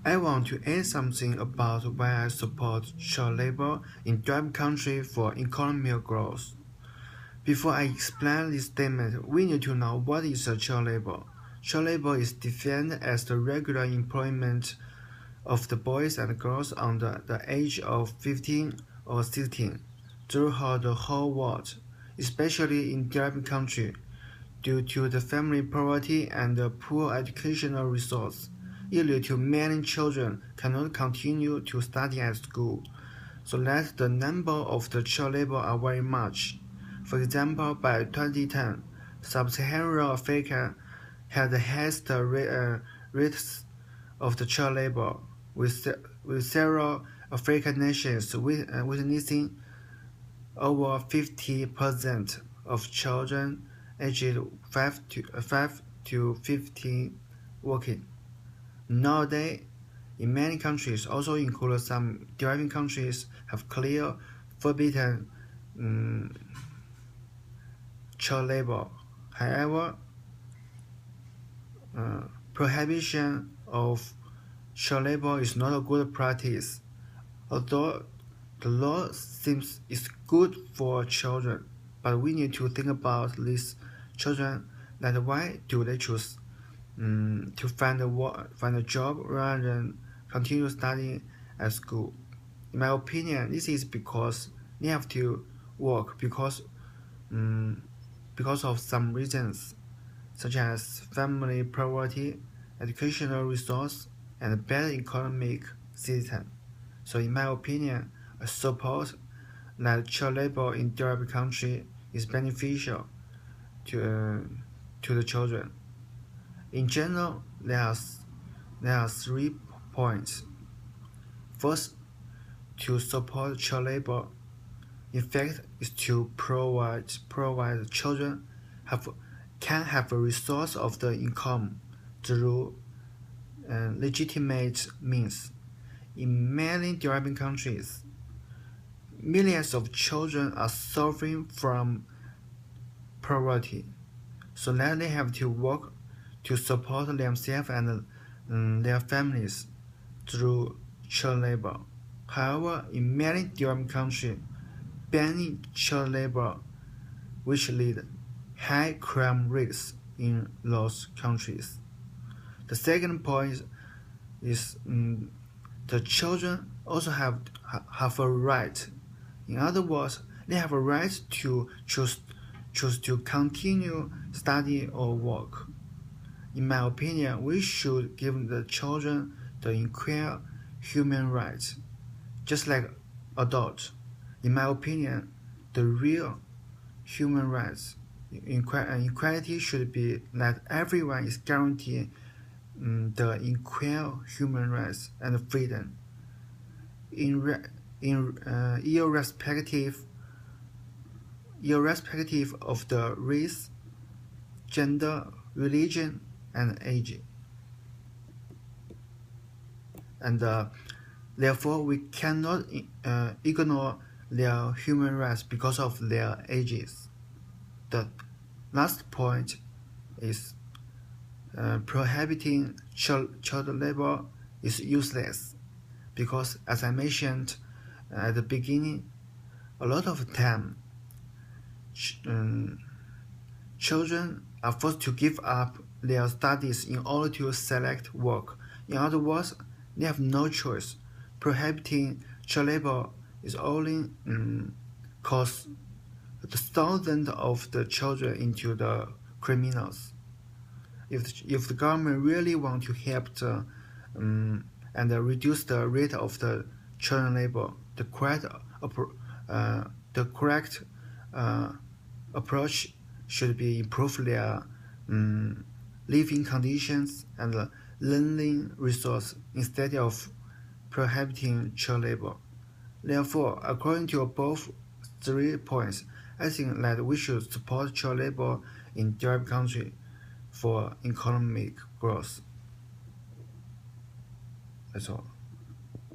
I want to add something about why I support child labor in developed countries for economic growth. Before I explain this statement, we need to know what is child labor. Child labor is defined as the regular employment of the boys and girls under the age of 15 or 16 throughout the whole world, especially in developing countries, due to the family poverty and the poor educational resources. It leads to many children cannot continue to study at school, so that the number of the child labor are very much. For example, by 2010, Sub-Saharan Africa had the highest rates of the child labor, with several African nations witnessing over 50% of children aged 5 to 15 working. Nowadays, in many countries, also including some developing countries, have clear forbidden child labor. However, prohibition of child labor is not a good practice. Although the law seems is good for children, but we need to think about these children, that why do they choose to find a job rather than continue studying at school. In my opinion, this is because they have to work because of some reasons, such as family poverty, educational resource, and better economic system. So in my opinion, I suppose that child labor in developed country is beneficial to the children. In general, there are 3 points. First, to support child labor, in fact, is to provide children can have a resource of the income through legitimate means. In many developing countries, millions of children are suffering from poverty, so that they have to work to support themselves and their families through child labor. However, in many developing countries, banning child labor, which lead high crime rates in those countries. The second point is the children also have a right. In other words, they have a right to choose to continue study or work. In my opinion, we should give the children the equal human rights, just like adults. In my opinion, the real human rights equality should be that everyone is guaranteed the equal human rights and freedom, irrespective of the race, gender, religion, and age. And therefore, we cannot ignore their human rights because of their ages. The last point is prohibiting child labor is useless because, as I mentioned at the beginning, a lot of time children are forced to give up their studies in order to select work. In other words, they have no choice. Prohibiting child labor is only cause the thousands of the children into the criminals. If the government really want to help and reduce the rate of the child labor, the correct approach should be improve their living conditions and learning resource instead of prohibiting child labor. Therefore, according to above 3 points, I think that we should support child labor in developed countries for economic growth. That's all.